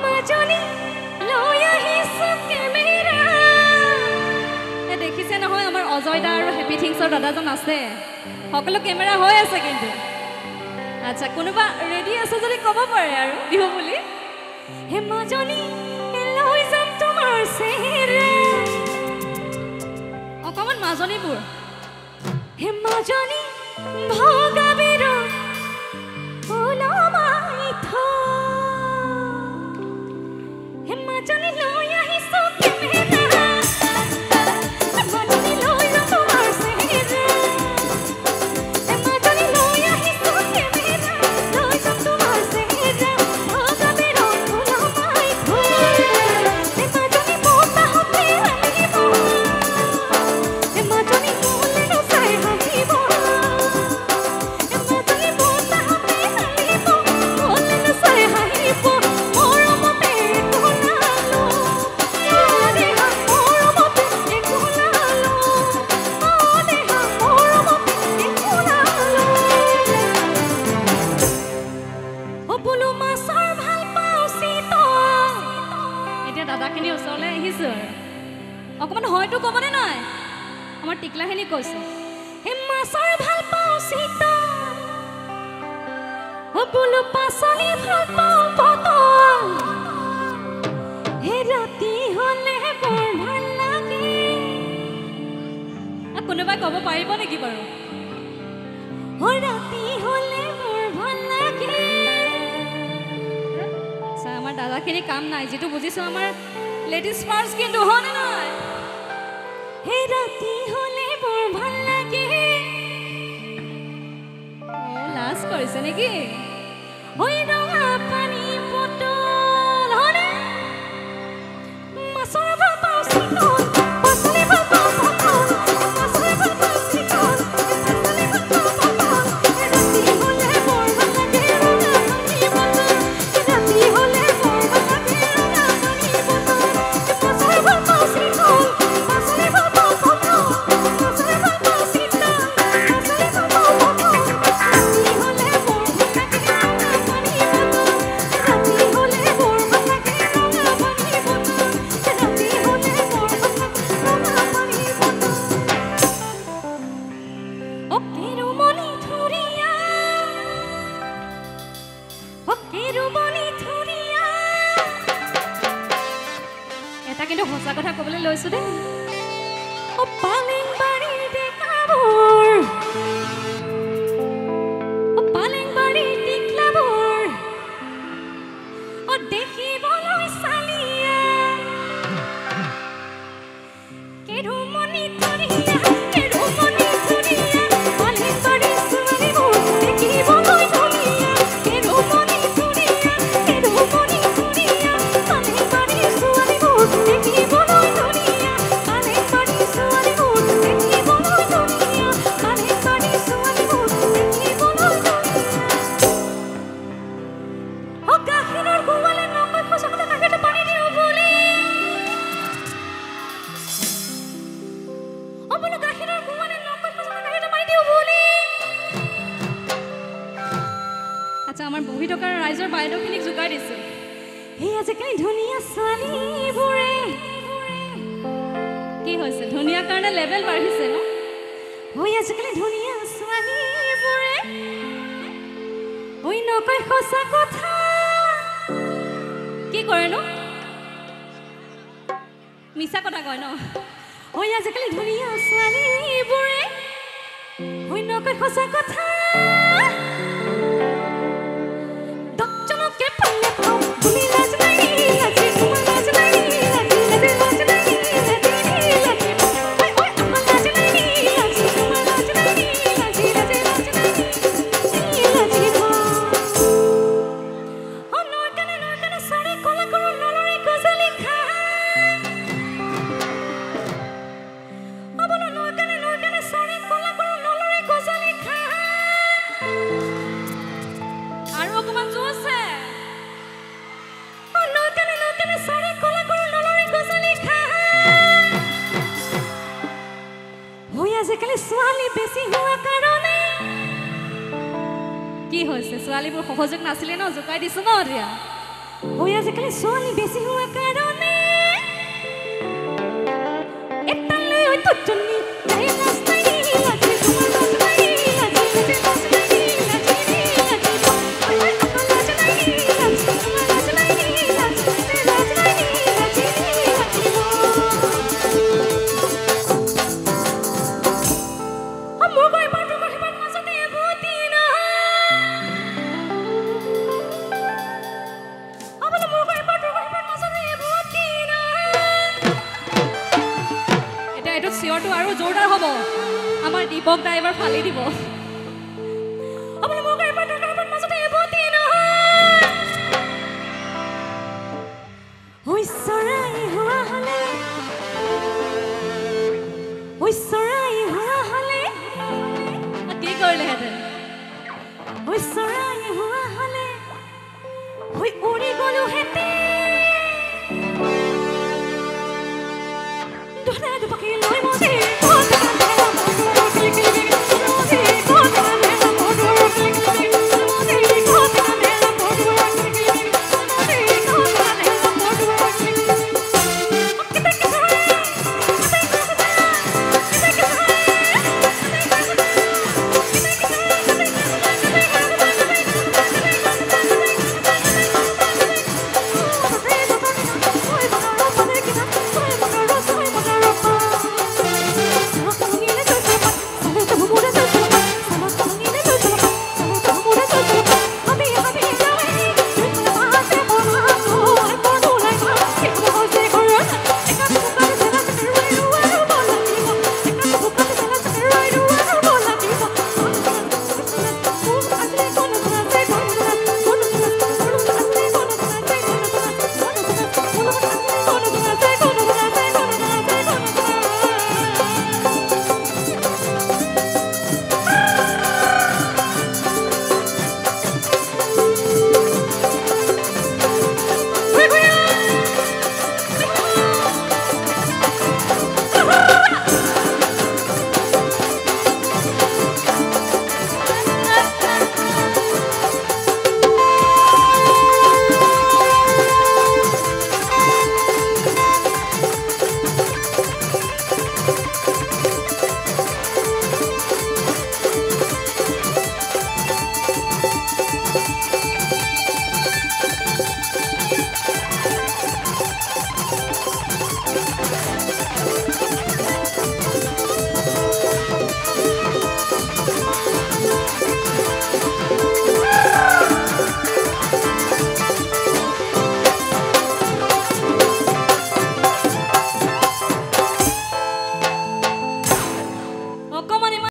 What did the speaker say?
মাজনী লৈ আহিছো কেমেৰা দেখিছে নহয় আমাৰ অজয় দা আৰু হেপি থিংছৰ দাদাজন আছে সকলো কেমেৰা হৈ আছে কিন্তু আচ্ছা কোনোবা ৰেডি আছে যদি ক'ব পাৰে আৰু দিব বুলি হে মাজনী লৈ যাম তোমাৰ চেহেৰা অকমান মাজনীবোৰ হে মাজনী ভগাবীৰ ওলমাই থ হে মাজনী লৈ আহিছো কেমেৰা মাজনী লৈ যাম তোমাৰ চেহেৰা হে মাজনী লৈ আহিছো কেমেৰা লৈ যাম তোমাৰ চেহেৰা ভগাবীৰ ওলমাই থ হে মাজনী বতাহতে আহিব হে মাজনী মোলে নচাই হাঁহিব হে মাজনী বতাহতে আহিব মোলে নচাই হাঁহিব মৰমতে কোলালো দেহা মৰমতে কোলালো দেহা মৰমতে কোলালো ও বোলো মাছৰ ভাল পাওঁ চিতল এতিয়া দাদাখিনি ওচৰলৈ আহিছো অকমান হয়তো ক'বনে নাই আমাৰ টিকলাখিনি কৈছে হে মাছৰ ভাল পাওঁ চিতল ও বোলো পাচলি ভাল পাওঁ পটল হে ৰাতি হ'লে বৰ ভাল লাগে কোনোবাই ক'ব পাৰিব নেকি বাৰু ও ৰাতি হ'লে বৰ ভাল লাগে আচ্ছা আমাৰ দাদাখিনি কাম নাই যিটো বুজিছো আমাৰ লেডিজ ফাৰ্ষ্ট কিন্তু হয়নে নাই হে ৰাতি হ'লে বৰ ভাল লাগে লাজ কৰিছে নেকি ঐ ৰঙা পানী বটল হয়নে মাছৰ ভাল পাওঁ চিতল পাচলি ভাল পাওঁ পটল মাছৰ ভাল পাওঁ চিতল পাচলি ভাল পাওঁ পটল ৰাতি হ'লে বৰ ভাল লাগে ৰঙা পানী বটল ৰাতি হ'লে বৰ ভাল লাগে ৰঙা পানী বটল মাছৰ ভাল পাওঁ চিতল পাচলি ভাল পাওঁ পটল মাছৰ ভাল পাওঁ চিতল পাচলি ভাল পাওঁ পটল ৰাতি হ'লে বৰ ভাল লাগে ৰঙা পানী বটল ৰাতি হ'লে বৰ ভাল লাগে ৰঙা পানী বটল ৰাতি হ'লে বৰ ভাল লাগে ৰঙা পানী বটল ও কেৰুমণি ধুৰীয়া ও কেৰুমণি ধুৰীয়া এটা কিন্তু সঁচা কথা ক'বলৈ লৈছো দেই ও পালেং বাৰীৰ ডেকাবোৰ ও পালেং বাৰীৰ টিকলাবোৰ ও দেখিবলৈ চালিয়া কেৰুমণি ধুৰীয়া পালেং বাৰীৰ ছোৱালীবোৰ দেখিবলৈ ধুনীয়া কেৰুমণি ধুৰীয়া পালেং বাৰীৰ ছোৱালীবোৰ দেখিবলৈ ধুনীয়া পালেং বাৰীৰ ছোৱালীবোৰ দেখিবলৈ ধুনীয়া পালেং বাৰীৰ ছোৱালীবোৰ দেখিবলৈ ধুনীয়া ও গাখীৰৰ গোৱালে নকৈ সঁচাকৈ গাখীৰটো পানী দিওঁ বুলি ও বোলো গাখীৰৰ গোৱালে নকৈ সঁচাকৈ গাখীৰটো পানী দিওঁ বুলি আচ্ছা আমাৰ বহি থকা ৰাইজৰ বাইদেউখিনিক জোকাই দিছে এই আজিকালি ধুনীয়া ছোৱালীবোৰে কি হৈছে ধুনীয়া কাৰণে লেভেল বাঢ়িছে ন ঐ আজিকালি ধুনীয়া ছোৱালীবোৰে ঐ নকয় সঁচা কথা কি কৰে ন মিছা কথা কয় ন ঐ আজিকালি ধুনীয়া ছোৱালীবোৰে ঐ নকয় সঁচা কথা দহজনকে পালে পাওঁ তুমি লাজ নাই লাজি তোমাৰ লাজ নাই লাজি লাজ নাই লাজি ঐ আমাৰ লাজ নাই লাজি তোমাৰ লাজ নাই লাজি লাজি লাজিব ও নৈ কাণে চাৰি কলা কৰো নলৰি গজালি খা ও বোলো নৈ কাণে চাৰি কলা কৰো নলৰি গজালি খা আৰু অকমান জোৰছে ও নৈ কাণে চাৰি কলা কৰো নলৰি গজালি খা হৈ আজিকালি ছোৱালী বেছি হোৱা কাৰণে কি হৈছে ছোৱালীবোৰ সহযোগ নাছিলে ন জোকাই দিছো ন এতিয়া হৈ আজিকালি ছোৱালী বেছি হোৱা কাৰণে এটালৈ হৈ তোৰজনী তাই লাজ নাই লাজি তোমাৰ লাজ নাই লাজি লাজি লাজ নাই লাজি লাজি আমাৰ অকল লাজ নাই লাজ তোমাৰ লাজ নাই লাজ লাজ নাই লাজি লাজি মোৰ গৈ পাটো মহিমাৰ মাজতে বুতি না আবল মোৰ গৈ পাটো মহিমাৰ মাজতে বুতি না এটা এটো চিয়ৰটো আৰু জোৰদাৰ হ'ব আমাৰ দীপক ড্ৰাইভাৰ ফালি দিব আবল মোৰ গৈ পাটো মহিমাৰ মাজতে বুতি না হৈ চৰাই